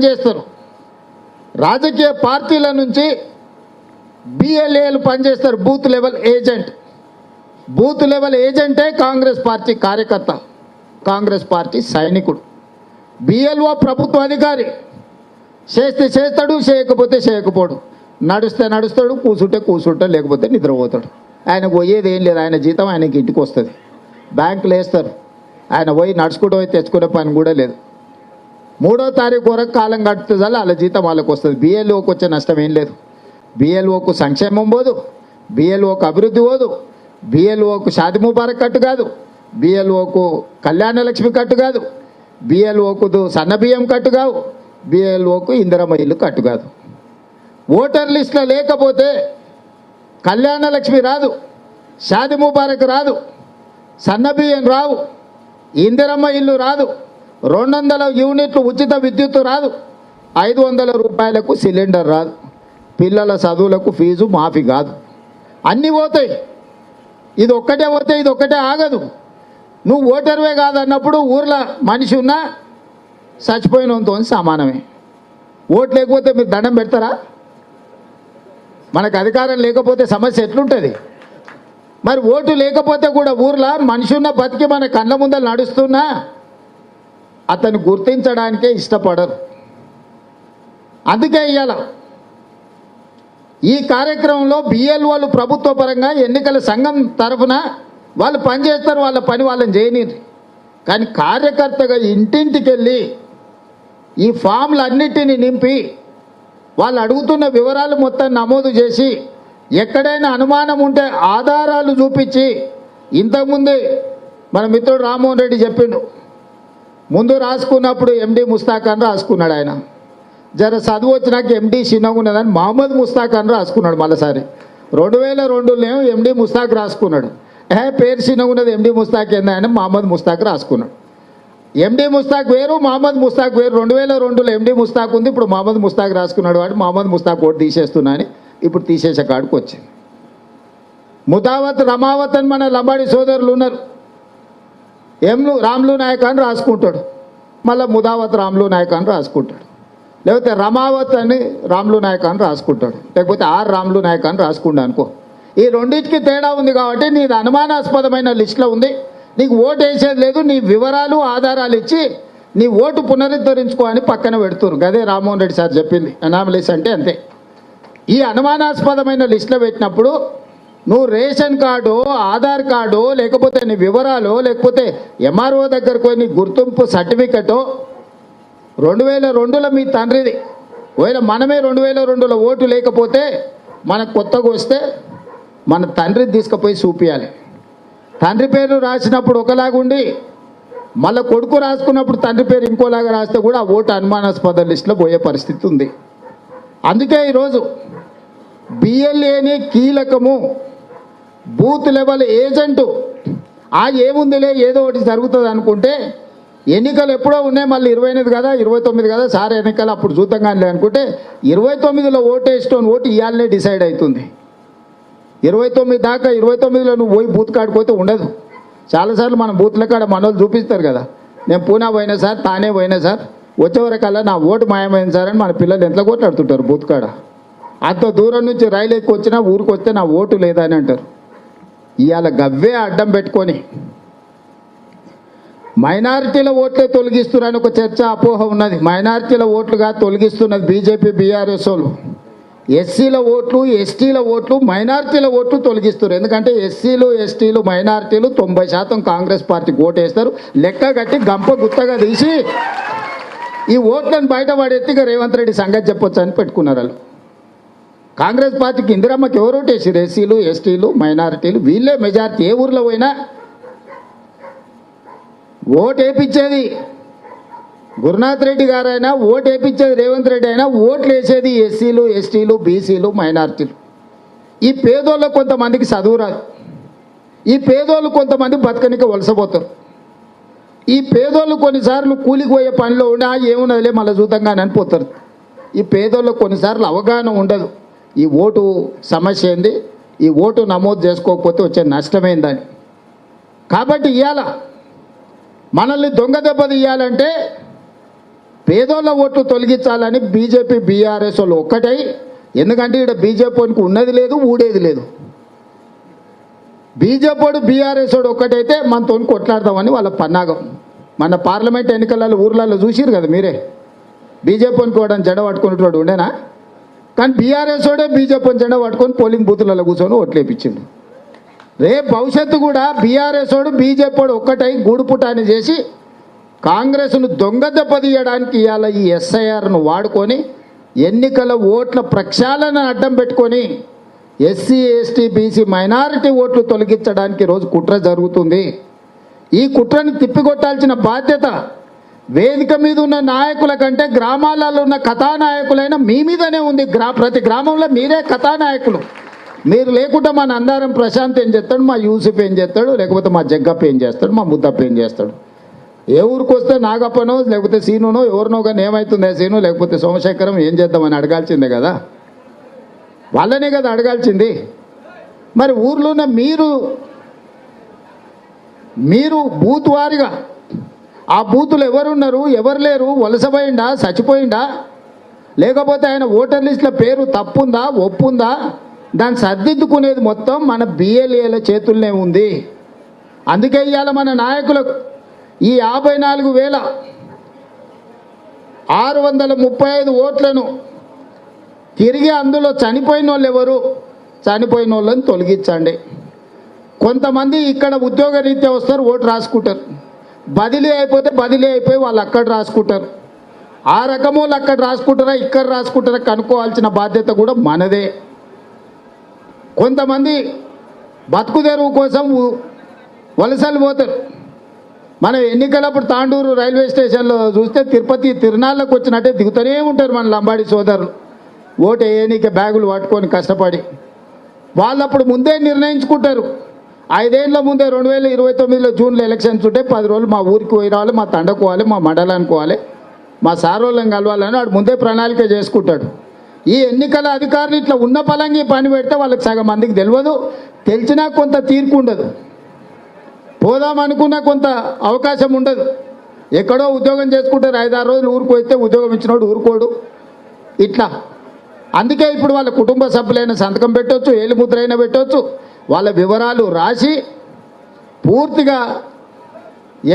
చేస్తారు. రాజకీయ పార్టీల నుంచి బిఎల్ఏలు పనిచేస్తారు. Booth level agent. Booth level ఏజెంటే కాంగ్రెస్ పార్టీ కార్యకర్త, కాంగ్రెస్ పార్టీ సైనికుడు. బిఎల్ఓ ప్రభుత్వ అధికారి. చేస్తే చేస్తాడు, చేయకపోతే చేయకపోడు. నడుస్తే నడుస్తాడు, కూర్చుంటే లేకపోతే నిద్రపోతాడు. ఆయనకు పోయేది ఏం లేదు. ఆయన జీతం ఆయనకి ఇంటికి వస్తుంది. బ్యాంకులు వేస్తారు. ఆయన పోయి నడుచుకుంటూ పోయి తెచ్చుకునే పని కూడా లేదు. 3వ తారీఖు వరకు కాలం గడుపుతుంది, వాళ్ళ జీతం వాళ్ళకు వస్తుంది. బిఎల్ఓకి వచ్చే నష్టం ఏం లేదు. బిఎల్ఓకు సంక్షేమం పోదు, బిఎల్ఓకు అభివృద్ధి పోదు, బిఎల్ఓకు షాది ముబారక్ కట్టు కాదు, బిఎల్ఓకు కళ్యాణ లక్ష్మి కట్టు కాదు, బిఎల్ఓకు సన్నబియ్యం కట్టు కావు, బిఎల్ఓకు ఇందిరమ్మ ఇల్లు కట్టు కాదు. ఓటర్ లిస్టులో లేకపోతే కళ్యాణ లక్ష్మి రాదు, షాది ముబారక్ రాదు, సన్నబియ్యం రావు, ఇందిరమ్మ ఇల్లు రాదు, 200 యూనిట్లు ఉచిత విద్యుత్తు రాదు, 500 రూపాయలకు సిలిండర్ రాదు, పిల్లల చదువులకు ఫీజు మాఫీ కాదు. అన్నీ పోతాయి. ఇది ఒక్కటే పోతే ఇది ఒక్కటే ఆగదు. నువ్వు ఓటర్వే కాదన్నప్పుడు ఊర్లో మనిషి ఉన్నా చచ్చిపోయినంతో సమానమే. ఓటు లేకపోతే మీరు దండం పెడతారా? మనకు అధికారం లేకపోతే సమస్య ఎట్లుంటుంది? మరి ఓటు లేకపోతే కూడా ఊర్లో మనిషి ఉన్న బతికి మన కళ్ళ ముందర నడుస్తున్నా అతను గుర్తించడానికే ఇష్టపడరు. అందుకే ఇవాళ ఈ కార్యక్రమంలో బిఎల్ఓలు ప్రభుత్వ పరంగా ఎన్నికల సంఘం తరఫున వాళ్ళు పనిచేస్తారు, వాళ్ళ పని వాళ్ళని చేయనిరు. కానీ కార్యకర్తగా ఇంటింటికి వెళ్ళి ఈ ఫామ్లు అన్నిటినీ నింపి వాళ్ళు అడుగుతున్న వివరాలు మొత్తం నమోదు చేసి ఎక్కడైనా అనుమానం ఉంటే ఆధారాలు చూపించి, ఇంతకుముందే మన మిత్రుడు రామ్మోహన్ రెడ్డి చెప్పిండు, ముందు రాసుకున్నప్పుడు ఎండి ముస్తాక్ అని రాసుకున్నాడు. ఆయన జర చదువు వచ్చినాక ఎండి చిన్నగా ఉన్నదని మహమ్మద్ ముస్తాక్ అని రాసుకున్నాడు. మళ్ళీసారి 2002లో ఎండి ముస్తాక్ రాసుకున్నాడు. పేరు చిన్నగా ఉన్నది ఎండి ముస్తాక్ ఏంది ఆయన మహమ్మద్ ముస్తాక్ రాసుకున్నాడు. ఎండి ముస్తాక్ వేరు, మహమ్మద్ ముస్తాక్ వేరు. 2002లో ఎండి ముస్తాక్ ఉంది, ఇప్పుడు మహమ్మద్ ముస్తాక్ రాసుకున్నాడు. వాడు మహమ్మద్ ముస్తాక్ ఓటు తీసేస్తున్నా అని ఇప్పుడు తీసేసే కాడికి వచ్చింది. ముదావత్ రమావత్ అని మన లంబాడి సోదరులు ఉన్నారు. రామ్లు నాయక్ అని రాసుకుంటాడు, మళ్ళీ ముదావత్ రామ్లు నాయక్ అని రాసుకుంటాడు, లేకపోతే రమావత్ అని రామ్లు నాయక్ అని రాసుకుంటాడు, లేకపోతే రామ్లు నాయక్ అని రాసుకుంటా అనుకో. ఈ రెండింటికి తేడా ఉంది కాబట్టి నీది అనుమానాస్పదమైన లిస్టులో ఉంది, నీకు ఓటు వేసేది లేదు. నీ వివరాలు ఆధారాలు ఇచ్చి నీ ఓటు పునరుద్ధరించుకో అని పక్కన పెడుతున్నారు. గదే రామ్మోహన్ రెడ్డి సార్ చెప్పింది. అనామలీస్ అంటే అంతే. ఈ అనుమానాస్పదమైన లిస్టులో పెట్టినప్పుడు నువ్వు రేషన్ కార్డు, ఆధార్ కార్డు, లేకపోతే నీ వివరాలు, లేకపోతే ఎంఆర్ఓ దగ్గరకు పోయి నీ గుర్తింపు సర్టిఫికెటు 2002లో మీ తండ్రిది, ఒకవేళ మనమే 2002లో ఓటు లేకపోతే మనకు కొత్తగా వస్తే మన తండ్రిని తీసుకుపోయి చూపించాలి. తండ్రి పేరు రాసినప్పుడు ఒకలాగుండి మళ్ళీ కొడుకు రాసుకున్నప్పుడు తండ్రి పేరు ఇంకోలాగా రాస్తే కూడా ఆ ఓటు అనుమానాస్పద లిస్టులో పోయే పరిస్థితి ఉంది. అందుకే ఈరోజు బిఎల్ఏని కీలకము, బూత్ లెవెల్ ఏజెంటు ఏముందిలే ఏదో ఒకటి జరుగుతుంది అనుకుంటే ఎన్నికలు ఎప్పుడో ఉన్నాయి, మళ్ళీ 28 కదా 29 కదా సార్ ఎన్నికలు అప్పుడు చూద్దాం కానీ అనుకుంటే 29లో ఓటు వేసుకొని ఓటు ఇవ్వాలనే డిసైడ్ అవుతుంది. 29 దాకా 29లో నువ్వు పోయి బూత్ కాడిపోతే ఉండదు. చాలాసార్లు మన బూత్ల కాడ మనోళ్ళు చూపిస్తారు కదా, నేను పూనా పోయినా సార్, తానే పోయినా సార్, వచ్చేవరకల్లా నా ఓటు మాయమైంది సార్ అని మన పిల్లలు ఎంత కొట్లాడుతుంటారు బూత్ కాడ. అంత దూరం నుంచి రైలు ఎక్కి వచ్చినా ఊరికి వస్తే నా ఓటు లేదా అని అంటారు. ఇవాళ గవ్వే అడ్డం పెట్టుకొని మైనారిటీల ఓట్లే తొలగిస్తున్నారని ఒక చర్చ అపోహ ఉన్నది. మైనారిటీల ఓట్లుగా తొలగిస్తున్నది బీజేపీ బీఆర్ఎస్ వాళ్ళు. ఎస్సీల ఓట్లు, ఎస్టీల ఓట్లు, మైనారిటీల ఓట్లు తొలగిస్తారు. ఎందుకంటే ఎస్సీలు, ఎస్టీలు, మైనారిటీలు 90% కాంగ్రెస్ పార్టీకి ఓటు వేస్తారు. లెక్క కట్టి గంప గుత్తగా తీసి ఈ ఓట్లను బయటపడేసి ఇక రేవంత్ రెడ్డి సంగతి చెప్పొచ్చు అని పెట్టుకున్నారు వాళ్ళు. కాంగ్రెస్ పార్టీకి ఇందిరమ్మకి ఎవరు ఓటేసారు? ఎస్సీలు, ఎస్టీలు, మైనారిటీలు, వీళ్ళే మెజారిటీ. ఏ ఊర్లో పోయినా ఓటు వేయించేది గురునాథ్ రెడ్డి గారైనా, ఓటు వేయించేది రేవంత్ రెడ్డి అయినా, ఓట్లు వేసేది ఎస్సీలు, ఎస్టీలు, బీసీలు, మైనారిటీలు. ఈ పేదోళ్ళకు కొంతమందికి చదువు రాదు, ఈ పేదోళ్ళు కొంతమంది బతకనికి వలసపోతారు. ఈ పేదోళ్ళు కొన్నిసార్లు కూలికి పోయే పనిలో ఉండి ఏమున్నదిలే మళ్ళీ చూద్దాంగా అని అనిపోతారు. ఈ పేదోళ్ళకు కొన్నిసార్లు అవగాహన ఉండదు ఈ ఓటు సమస్య ఏంది, ఈ ఓటు నమోదు చేసుకోకపోతే వచ్చే నష్టమైందని. కాబట్టి ఇవాళ మనల్ని దొంగ దెబ్బ తీయాలంటే పేదోళ్ళ ఓట్లు తొలగించాలని బీజేపీ బీఆర్ఎస్ వాళ్ళు ఒక్కటై, ఎందుకంటే ఇక్కడ బీజేపీకి ఉన్నది లేదు, ఊడేది లేదు. బీజేపీ వాడు బీఆర్ఎస్ వాడు ఒక్కటైతే మనతో కొట్లాడతామని వాళ్ళ పన్నాగం. మన పార్లమెంట్ ఎన్నికలలో ఊర్లలో చూసిరు కదా మీరే, బీజేపీకి కూడా జెండ పట్టుకునేటోడు ఉండేనా? కానీ బీఆర్ఎస్ వాడే బీజేపీని జెండ పట్టుకొని పోలింగ్ బూతులలో కూర్చొని ఓట్లేపించిండు. రేపు భవిష్యత్తు కూడా బీఆర్ఎస్ వాడు బీజేపీ వాడు ఒక్కటై గూడుపుటాన్ని చేసి కాంగ్రెస్ను దొంగ దెబ్బతీయడానికి ఇవాళ ఈ ఎస్ఐఆర్ను వాడుకొని ఎన్నికల ఓట్ల ప్రక్షాళన అడ్డం పెట్టుకొని ఎస్సీ ఎస్టీ బీసీ మైనారిటీ ఓట్లు తొలగించడానికి రోజు కుట్ర జరుగుతుంది. ఈ కుట్రని తిప్పికొట్టాల్సిన బాధ్యత వేదిక మీద ఉన్న నాయకుల కంటే గ్రామాలలో ఉన్న కథానాయకులైన మీ మీదనే ఉంది. ప్రతి గ్రామంలో మీరే కథానాయకులు. మీరు లేకుండా మన అందరం ప్రశాంత్ ఏం చేస్తాడు, మా యూసుఫ్ ఏం చేస్తాడు, లేకపోతే మా జగ్గప్ప ఏం చేస్తాడు, మా ముద్దప్ప ఏం చేస్తాడు. ఏ ఊరికి వస్తే నాగప్పనో లేకపోతే సీనునో ఎవరినో కానీ ఏమవుతుందే సీను లేకపోతే సోమశేఖరం ఏం చేద్దామని అడగాల్సిందే కదా, వాళ్ళనే కదా అడగాల్సింది. మరి ఊర్లో ఉన్న మీరు బూత్ వారిగా ఆ బూతులు ఎవరున్నారు, ఎవరు లేరు, వలసపోయిందా, చచ్చిపోయిందా, లేకపోతే ఆయన ఓటర్ లిస్టుల పేరు తప్పుందా, ఒప్పుందా, దాన్ని సర్దిద్దుకునేది మొత్తం మన బిఎల్ఏల చేతుల్లోనే ఉంది. అందుకే ఇవాళ మన నాయకులకు ఈ 54,635 ఓట్లను తిరిగి అందులో చనిపోయిన వాళ్ళు ఎవరు, చనిపోయిన వాళ్ళని తొలగించండి. కొంతమంది ఇక్కడ ఉద్యోగ రీత్యా వస్తారు, ఓటు రాసుకుంటారు. బదిలీ అయిపోతే బదిలీ అయిపోయి వాళ్ళు అక్కడ రాసుకుంటారు. ఆ రకము అక్కడ రాసుకుంటారా ఇక్కడ రాసుకుంటారా కనుక్కోవాల్సిన బాధ్యత కూడా మనదే. కొంతమంది బతుకు తెరువు కోసం వలసలు పోతారు. మనం ఎన్నికలప్పుడు తాండూరు రైల్వే స్టేషన్లో చూస్తే తిరుపతి తిరునాళ్ళకు వచ్చినట్టే దిగుతూనే ఉంటారు మన లంబాడి సోదరులు, ఓటు వేయనీకే బ్యాగులు పట్టుకొని కష్టపడి. వాళ్ళప్పుడు ముందే నిర్ణయించుకుంటారు. 5 ఏళ్ల ముందే 2029 జూన్లో ఎలక్షన్స్ ఉంటే 10 రోజులు మా ఊరికి పోయి రావాలి, మా తండకు పోవాలి, మా మండలానికి పోవాలి, మా సారోళ్ళని కలవాలని వాడు ముందే ప్రణాళిక చేసుకుంటాడు. ఈ ఎన్నికల అధికారులు ఇట్లా ఉన్న పలంగా పని పెడితే వాళ్ళకి సగం మందికి తెలియదు, తెలిసినా కొంత తీర్పు ఉండదు, పోదామనుకున్నా కొంత అవకాశం ఉండదు. ఎక్కడో ఉద్యోగం చేసుకుంటారు, 5-6 రోజులు ఊరికి పోతే ఉద్యోగం ఇచ్చినోడు ఊరుకోడు ఇట్లా. అందుకే ఇప్పుడు వాళ్ళ కుటుంబ సభ్యులైన సంతకం పెట్టవచ్చు, ఏలుముద్ర అయినా పెట్టవచ్చు, వాళ్ళ వివరాలు రాసి పూర్తిగా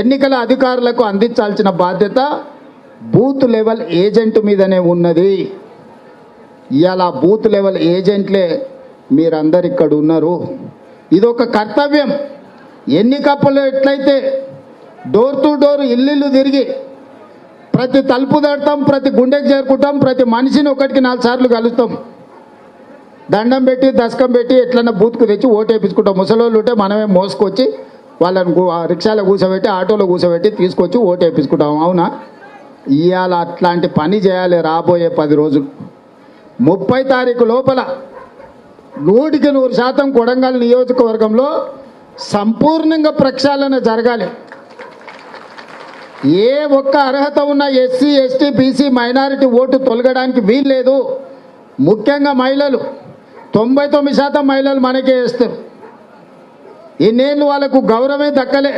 ఎన్నికల అధికారులకు అందించాల్సిన బాధ్యత బూత్ లెవెల్ ఏజెంట్ మీదనే ఉన్నది. ఇవాళ బూత్ లెవెల్ ఏజెంట్లే మీరందరు ఇక్కడ ఉన్నారు. ఇదొక కర్తవ్యం. ఎన్నికప్పుడు ఎట్లయితే డోర్ టు డోర్ ఇల్లు తిరిగి ప్రతి తలుపు తడతాం, ప్రతి గుండెకి చేరుకుంటాం, ప్రతి మనిషిని 1-4 సార్లు కలుస్తాం, దండం పెట్టి దశకం పెట్టి ఎట్లన్నా బూత్కు తెచ్చి ఓటు వేయించుకుంటాం. ముసలోళ్ళు ఉంటే మనమే మోసుకొచ్చి వాళ్ళని రిక్షాలో కూర్చోబెట్టి ఆటోలో కూర్చోబెట్టి తీసుకొచ్చి ఓటు వేయించుకుంటాం. అవునా? ఇవాళ అట్లాంటి పని చేయాలి. రాబోయే 10 రోజులు 30 తారీఖు లోపల 100% కొడంగల్ నియోజకవర్గంలో సంపూర్ణంగా ప్రక్షాళన జరగాలి. ఏ ఒక్క అర్హత ఉన్న SC ST BC minority vote తొలగడానికి వీల్లేదు. ముఖ్యంగా మహిళలు 99% మహిళలు మనకే వేస్తారు. ఇన్నేళ్ళు వాళ్ళకు గౌరవమే దక్కలే.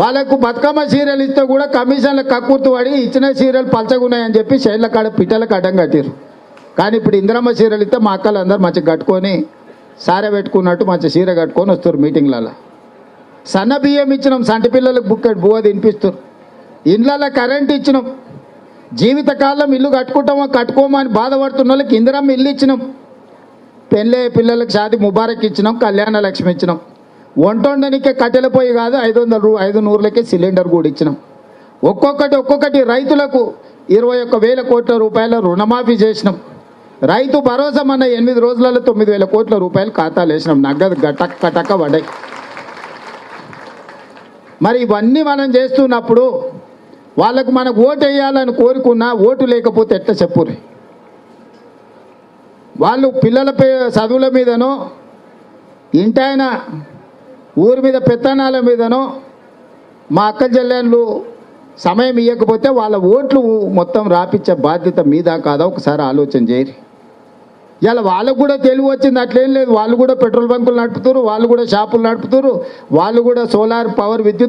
వాళ్ళకు బతుకమ్మ చీరలు ఇస్తే కూడా కమిషన్ల కక్కుర్తు పడి ఇచ్చిన చీరలు పలచగున్నాయని చెప్పి శైల కాడ పిట్టలకు అడ్డం కట్టారు. కానీ ఇప్పుడు ఇందిరమ్మ చీరలు ఇస్తే మా అక్కలు అందరూ మంచిగా కట్టుకొని సారె పెట్టుకున్నట్టు మంచి చీర కట్టుకొని వస్తారు మీటింగ్లలో. సన్న బియ్యం ఇచ్చినాం, సంటి పిల్లలకు బుక్కెట్ బువ్వ తినిపిస్తారు. ఇండ్లలో కరెంట్ ఇచ్చినాం. జీవితకాలం ఇల్లు కట్టుకోమని బాధపడుతున్న వాళ్ళకి ఇందిరమ్మ ఇల్లు ఇచ్చినాం. పెళ్ళే పిల్లలకు షాది ముబారక్ ఇచ్చినాం, కళ్యాణ లక్ష్మి ఇచ్చినాం. వంటొండనికే కట్టెల పొయ్యి కాదు 500 సిలిండర్ కూడా ఇచ్చినాం. ఒక్కొక్కటి రైతులకు 21,000 కోట్ల రూపాయల రుణమాఫీ చేసినాం. రైతు భరోసా మన 8 రోజులలో 9,000 కోట్ల రూపాయలు ఖాతాలు వేసినాం. నగదు గటక్క పడ్డాయి. మరి ఇవన్నీ మనం చేస్తున్నప్పుడు వాళ్ళకు మనకు ఓటు వేయాలని కోరుకున్నా ఓటు లేకపోతే ఎట్లా చెప్పుర్రి? వాళ్ళు పిల్లల చదువుల మీదనో ఇంటాయన ఊరి మీద పెత్తనాల మీదనో మా అక్క చెల్లెళ్ళు సమయం ఇవ్వకపోతే వాళ్ళ ఓట్లు మొత్తం రాపిచ్చే బాధ్యత మీద కాదా ఒకసారి ఆలోచన చేయరు. ఇలా వాళ్ళకు కూడా తెలివి వచ్చింది, అట్లేం లేదు. వాళ్ళు కూడా పెట్రోల్ బంకులు నడుపుతారు, వాళ్ళు కూడా షాపులు నడుపుతారు, వాళ్ళు కూడా సోలార్ పవర్ విద్యుత్